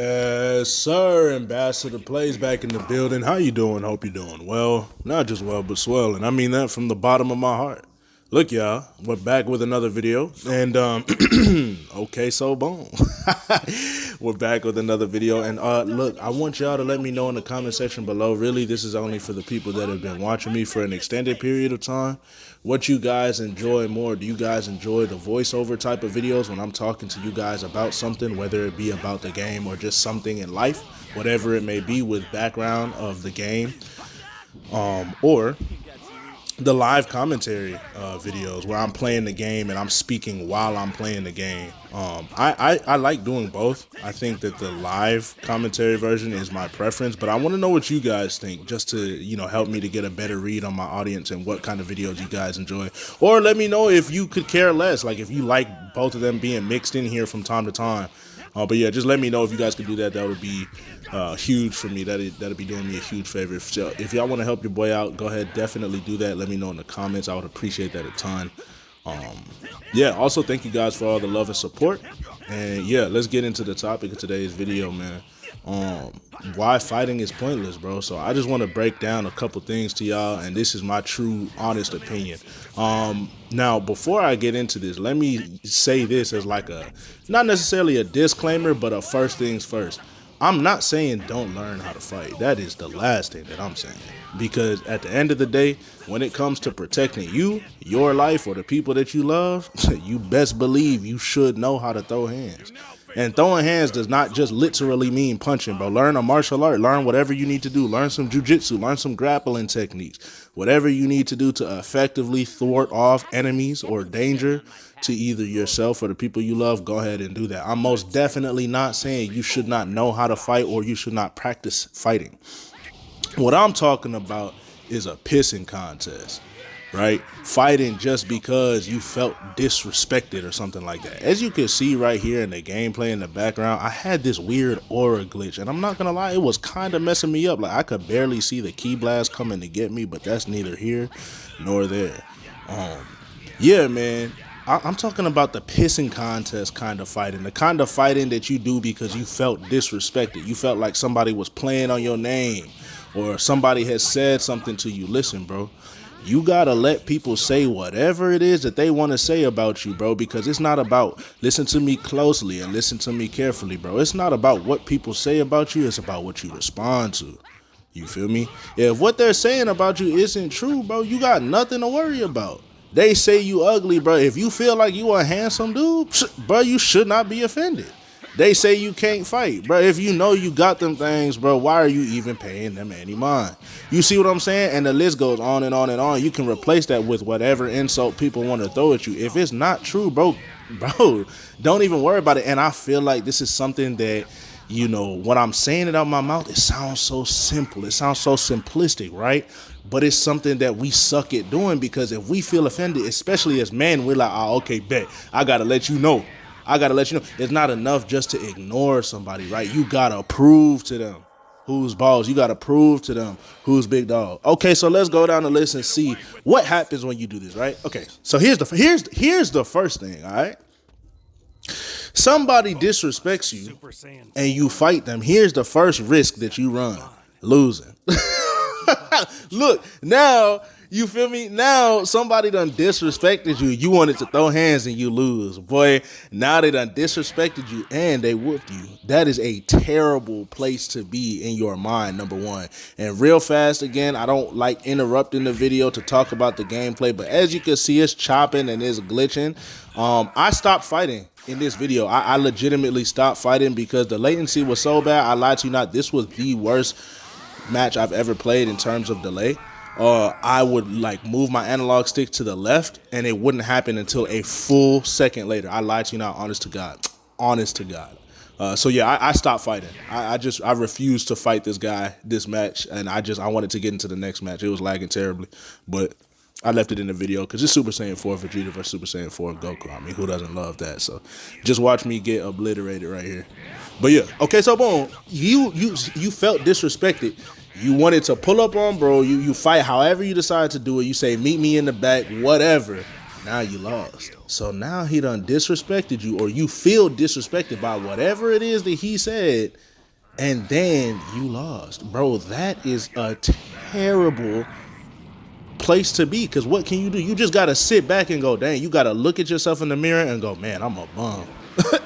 Yes, sir. Ambassador Plays back in the building. How you doing? Hope you're doing well. Not just well, but swell. And I mean that from the bottom of my heart. Look, y'all, we're back with another video. And, okay, so boom. We're back with another video. And, look, I want y'all to let me know in the comment section below. Really, this is only for the people that have been watching me for an extended period of time. What you guys enjoy more? Do you guys enjoy the voiceover type of videos when I'm talking to you guys about something, whether it be about the game or just something in life, whatever it may be with background of the game, or the live commentary videos where I'm playing the game and I'm speaking while I'm playing the game. I like doing both. I think that the live commentary version is my preference, but I want to know what you guys think, just to, you know, help me to get a better read on my audience and what kind of videos you guys enjoy. Or let me know if you could care less, like if you like both of them being mixed in here from time to time. But yeah, just let me know if you guys could do that. That would be huge for me. That'd be doing me a huge favor. So if y'all want to help your boy out, go ahead, definitely do that. Let me know in the comments. I would appreciate that a ton. Yeah, also thank you guys for all the love and support. And yeah, let's get into the topic of today's video, man. Why fighting is pointless, bro. So I just want to break down a couple things to y'all, and this is my true honest opinion. Now before I get into this, let me say this as like a, not necessarily a disclaimer, but a first things first. I'm not saying don't learn how to fight. That is the last thing that I'm saying. Because at the end of the day, when it comes to protecting you, your life, or the people that you love, you best believe you should know how to throw hands. And throwing hands does not just literally mean punching, bro. Learn a martial art. Learn whatever you need to do. Learn some jujitsu. Learn some grappling techniques. Whatever you need to do to effectively thwart off enemies or danger to either yourself or the people you love, go ahead and do that. I'm most definitely not saying you should not know how to fight or you should not practice fighting. What I'm talking about is a pissing contest, right? Fighting just because you felt disrespected or something like that. As you can see right here in the gameplay in the background, I had this weird aura glitch, and I'm not gonna lie, it was kind of messing me up. Like, I could barely see the key blast coming to get me, but that's neither here nor there. Yeah, man. I'm talking about the pissing contest kind of fighting, the kind of fighting that you do because you felt disrespected. You felt like somebody was playing on your name or somebody has said something to you. Listen, bro, you got to let people say whatever it is that they want to say about you, bro, because it's not about, listen to me closely and listen to me carefully, bro. It's not about what people say about you. It's about what you respond to. You feel me? If what they're saying about you isn't true, bro, you got nothing to worry about. They say you ugly, bro. If you feel like you a handsome dude, bro, you should not be offended. They say you can't fight, bro. If you know you got them things, bro, why are you even paying them any mind? You see what I'm saying? And the list goes on and on and on. You can replace that with whatever insult people want to throw at you. If it's not true, bro, don't even worry about it. And I feel like this is something that, you know, when I'm saying it out my mouth, it sounds so simple. It sounds so simplistic, right? But it's something that we suck at doing, because if we feel offended, especially as men, we're like, oh, okay, bet. I got to let you know. It's not enough just to ignore somebody, right? You got to prove to them who's boss. You got to prove to them who's big dog. Okay, so let's go down the list and see what happens when you do this, right? Okay, so here's the first thing, all right? Somebody disrespects you and you fight them. Here's the first risk that you run: losing. Look, now, you feel me? Now somebody done disrespected you. You wanted to throw hands and you lose. Boy, now they done disrespected you and they whooped you. That is a terrible place to be in your mind, number one. And real fast, again, I don't like interrupting the video to talk about the gameplay, but as you can see, it's chopping and it's glitching. I stopped fighting in this video. I legitimately stopped fighting because the latency was so bad. I lied to you not. This was the worst match I've ever played in terms of delay. I would like move my analog stick to the left and it wouldn't happen until a full second later. I lied to you not, honest to God. So yeah, I stopped fighting. I refused to fight this guy this match, and I wanted to get into the next match. It was lagging terribly, but I left it in the video because it's Super Saiyan 4 Vegeta versus Super Saiyan 4 Goku. I mean, who doesn't love that? So just watch me get obliterated right here. But yeah, okay, so boom, you felt disrespected. You wanted to pull up on bro. You fight however you decide to do it. You say, meet me in the back, whatever. now you lost. So now he done disrespected you, or you feel disrespected by whatever it is that he said, and then you lost. Bro, that is a terrible place to be, because what can you do? You just got to sit back and go, dang, you got to look at yourself in the mirror and go, man, I'm a bum.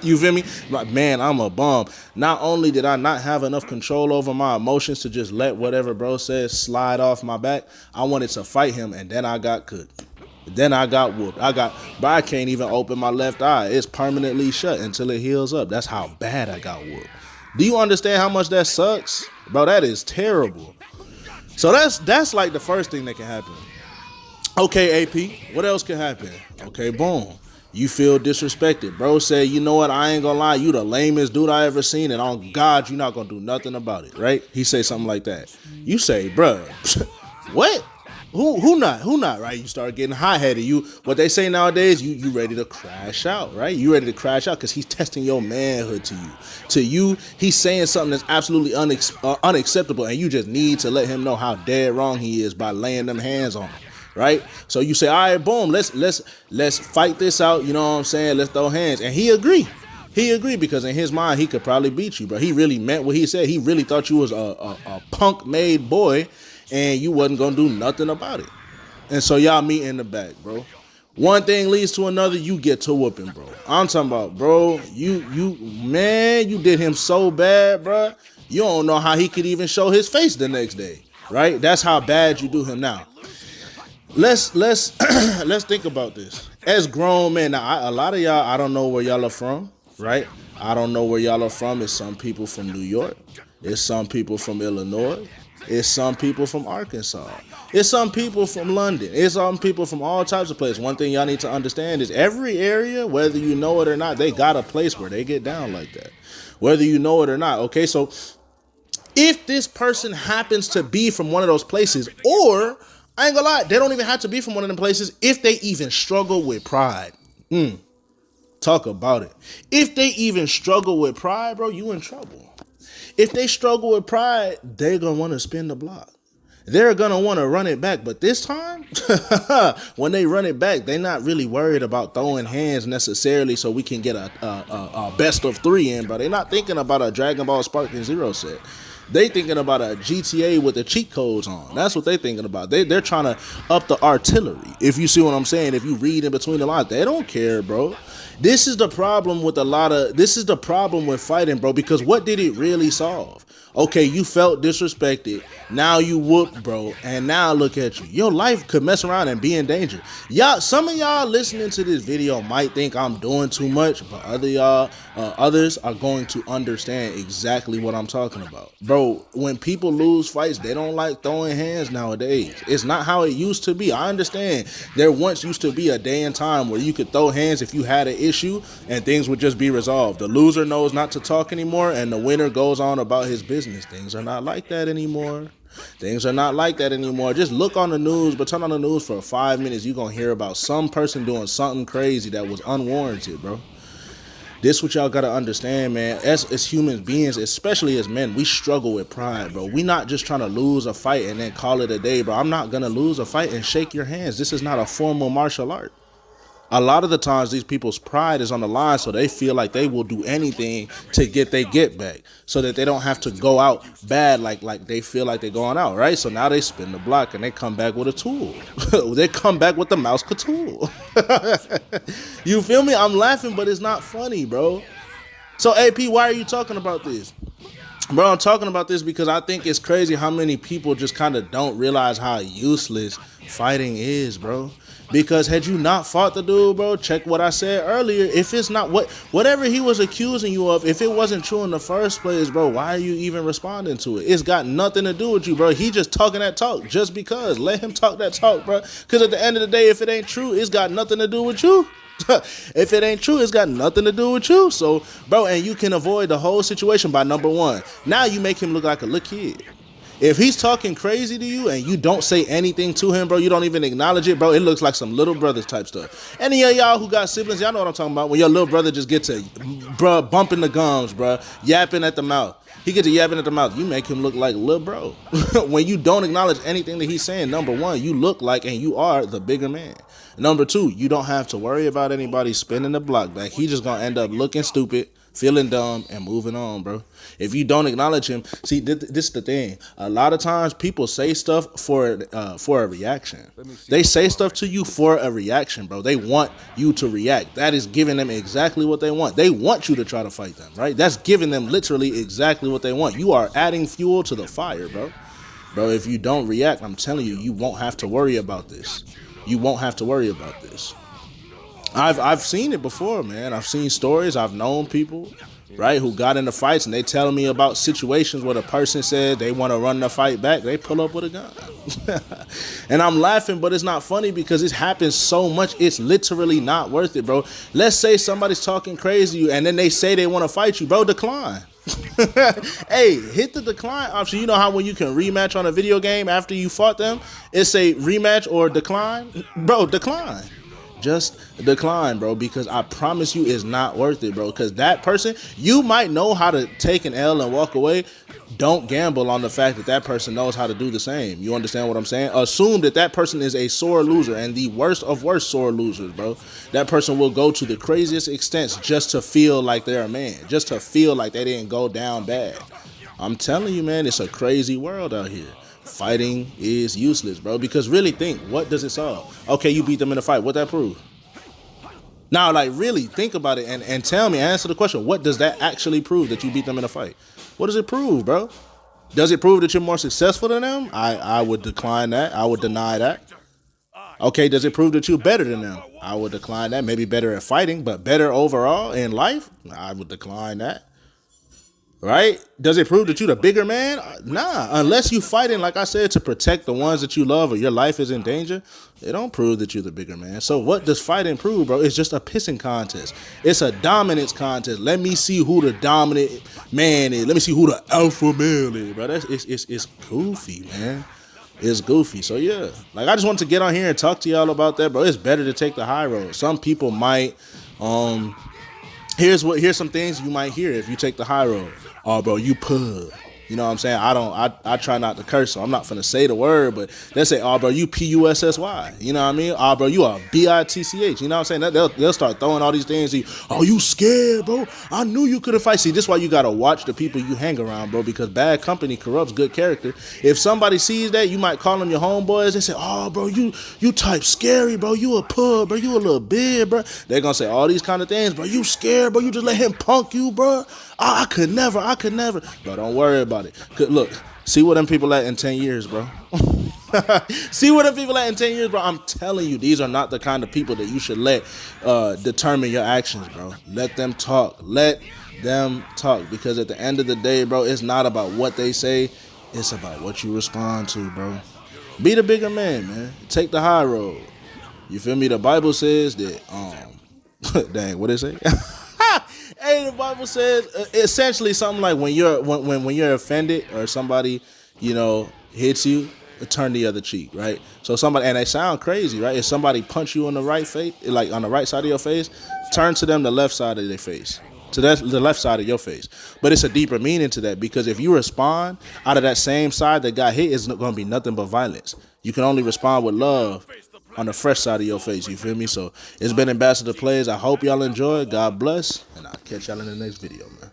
You feel me? Like, man, I'm a bum. Not only did I not have enough control over my emotions to just let whatever bro says slide off my back, I wanted to fight him, and then I got cooked. Then I got whooped. But I can't even open my left eye. It's permanently shut until it heals up. That's how bad I got whooped. Do you understand how much that sucks? Bro, that is terrible. So that's like the first thing that can happen. Okay, AP, what else can happen? Okay, boom. You feel disrespected. Bro say, you know what, I ain't gonna lie, you the lamest dude I ever seen, and on God, you're not gonna do nothing about it, right? He say something like that. You say, bro, what? Who not, right? You start getting hot-headed. What they say nowadays, you ready to crash out, right? You ready to crash out because he's testing your manhood to you. To you, he's saying something that's absolutely unacceptable, and you just need to let him know how dead wrong he is by laying them hands on him. Right? So you say, all right, boom, let's fight this out. You know what I'm saying? Let's throw hands. And he agreed. He agreed because in his mind, he could probably beat you, bro. He really meant what he said. He really thought you was a punk-made boy and you wasn't going to do nothing about it. And so y'all meet in the back, bro. One thing leads to another, you get to whooping, bro. I'm talking about, bro, you did him so bad, bro. You don't know how he could even show his face the next day, right? That's how bad you do him now. Let's think about this. As grown men, now a lot of y'all, I don't know where y'all are from, right? I don't know where y'all are from. It's some people from New York. It's some people from Illinois. It's some people from Arkansas. It's some people from London. It's some people from all types of places. One thing y'all need to understand is every area, whether you know it or not, they got a place where they get down like that. Whether you know it or not. Okay, so if this person happens to be from one of those places, or I ain't gonna lie, they don't even have to be from one of them places. If they even struggle with pride, talk about it. If they even struggle with pride, bro, you in trouble. If they struggle with pride, they're gonna want to spin the block. They're gonna want to run it back. But this time, when they run it back, they're not really worried about throwing hands necessarily so we can get a best of 3 in, but they're not thinking about a Dragon Ball Sparking Zero set. They thinking about a GTA with the cheat codes on. That's what they thinking about. They're trying to up the artillery. If you see what I'm saying, if you read in between the lines, they don't care, bro. This is the problem with this is the problem with fighting, bro, because what did it really solve? Okay, you felt disrespected. Now you whooped, bro. And now look at you. Your life could mess around and be in danger. Some of y'all listening to this video might think I'm doing too much, but others are going to understand exactly what I'm talking about. Bro, when people lose fights, they don't like throwing hands nowadays. It's not how it used to be. I understand there once used to be a day and time where you could throw hands if you had an issue and things would just be resolved. The loser knows not to talk anymore and the winner goes on about his business. Things are not like that anymore. Things are not like that anymore. Just look on the news, but turn on the news for 5 minutes. You're going to hear about some person doing something crazy that was unwarranted, bro. This what y'all got to understand, man. As human beings, especially as men, we struggle with pride, bro. We not just trying to lose a fight and then call it a day, bro. I'm not going to lose a fight and shake your hands. This is not a formal martial art. A lot of the times these people's pride is on the line, so they feel like they will do anything to get their get back so that they don't have to go out bad like they feel like they're going out, right? So now they spin the block and they come back with a tool. They come back with the mouse tool. You feel me? I'm laughing, but it's not funny, bro. So, AP, why are you talking about this? Bro, I'm talking about this because I think it's crazy how many people just kind of don't realize how useless fighting is, bro. Because had you not fought the dude, bro, check what I said earlier. If it's not whatever he was accusing you of, if it wasn't true in the first place, bro, why are you even responding to it? It's got nothing to do with you, bro. He just talking that talk just because. Let him talk that talk, bro. Because at the end of the day, if it ain't true, it's got nothing to do with you. If it ain't true, it's got nothing to do with you. So, bro, and you can avoid the whole situation by number one. Now you make him look like a little kid. If he's talking crazy to you and you don't say anything to him, bro, you don't even acknowledge it, bro, it looks like some little brothers type stuff. Any of y'all who got siblings, y'all know what I'm talking about. When your little brother just gets to, bro, bumping the gums, bro, yapping at the mouth. He gets to yapping at the mouth. You make him look like little bro. When you don't acknowledge anything that he's saying, number one, you look like and you are the bigger man. Number two, you don't have to worry about anybody spinning the block back. He just gonna end up looking stupid, feeling dumb, and moving on, bro. If you don't acknowledge him, see, this is the thing. A lot of times people say stuff for a reaction. They say stuff to you for a reaction, bro. They want you to react. That is giving them exactly what they want. They want you to try to fight them, right? That's giving them literally exactly what they want. You are adding fuel to the fire, bro. Bro, if you don't react, I'm telling you, you won't have to worry about this. You won't have to worry about this. I've seen it before, man. I've seen stories. I've known people, right, who got into fights, and they telling me about situations where the person said they want to run the fight back. They pull up with a gun. And I'm laughing, but it's not funny because it happens so much. It's literally not worth it, bro. Let's say somebody's talking crazy to you, and then they say they want to fight you, bro. Decline. Hey, hit the decline option. You know how when you can rematch on a video game after you fought them, it's a rematch or decline? Bro, decline. Just decline, bro, because I promise you it's not worth it, bro. Because that person, you might know how to take an L and walk away. Don't gamble on the fact that that person knows how to do the same. You understand what I'm saying? Assume that that person is a sore loser and the worst of worst sore losers, bro. That person will go to the craziest extents just to feel like they're a man, just to feel like they didn't go down bad. I'm telling you, man, it's a crazy world out here. Fighting is useless, bro, because really think, what does it solve? Okay, you beat them in a fight. What that prove? Now, like, really think about it and tell me, answer the question. What does that actually prove that you beat them in a fight? What does it prove, bro? Does it prove that you're more successful than them? I would decline that. I would deny that. Okay, does it prove that you're better than them? I would decline that. Maybe better at fighting, but better overall in life? I would decline that. Right? Does it prove that you're the bigger man? Nah, unless you fighting, like I said, to protect the ones that you love or your life is in danger, it don't prove that you're the bigger man. So what does fighting prove, bro? It's just a pissing contest. It's a dominance contest. Let me see who the dominant man is. Let me see who the alpha male is, bro. It's goofy, man. It's goofy. So yeah, like I just wanted to get on here and talk to y'all about that, bro. It's better to take the high road. Some people might, here's some things you might hear if you take the high road. Oh, bro, you pub. You know what I'm saying? I try not to curse, so I'm not finna say the word, but they say, oh, bro, you P-U-S-S-Y. You know what I mean? Oh, bro, you are B-I-T-C-H. You know what I'm saying? They'll start throwing all these things. Oh, you scared, bro? I knew you couldn't fight. See, this is why you gotta watch the people you hang around, bro, because bad company corrupts good character. If somebody sees that, you might call them your homeboys. They say, oh, bro, you type scary, bro. You a pub, bro. You a little big, bro. They're gonna say all these kind of things, bro. You scared, bro. You just let him punk you, bro. I could never. Bro, don't worry about it. Look, see where them people at in 10 years, bro. See where them people at in 10 years, bro. I'm telling you, these are not the kind of people that you should let determine your actions, bro. Let them talk. Let them talk. Because at the end of the day, bro, it's not about what they say. It's about what you respond to, bro. Be the bigger man. Take the high road. You feel me? The Bible says that, dang, what did it say? Hey, the Bible says essentially something like when you're offended or somebody, you know, hits you, turn the other cheek, right? So somebody, and they sound crazy, right? If somebody punch you on the right face, like on the right side of your face, turn to them the left side of their face. So that's the left side of your face. But it's a deeper meaning to that, because if you respond out of that same side that got hit, it's going to be nothing but violence. You can only respond with love on the fresh side of your face, you feel me? So it's been Ambassador Plays. I hope y'all enjoy. God bless, and I'll catch y'all in the next video, man.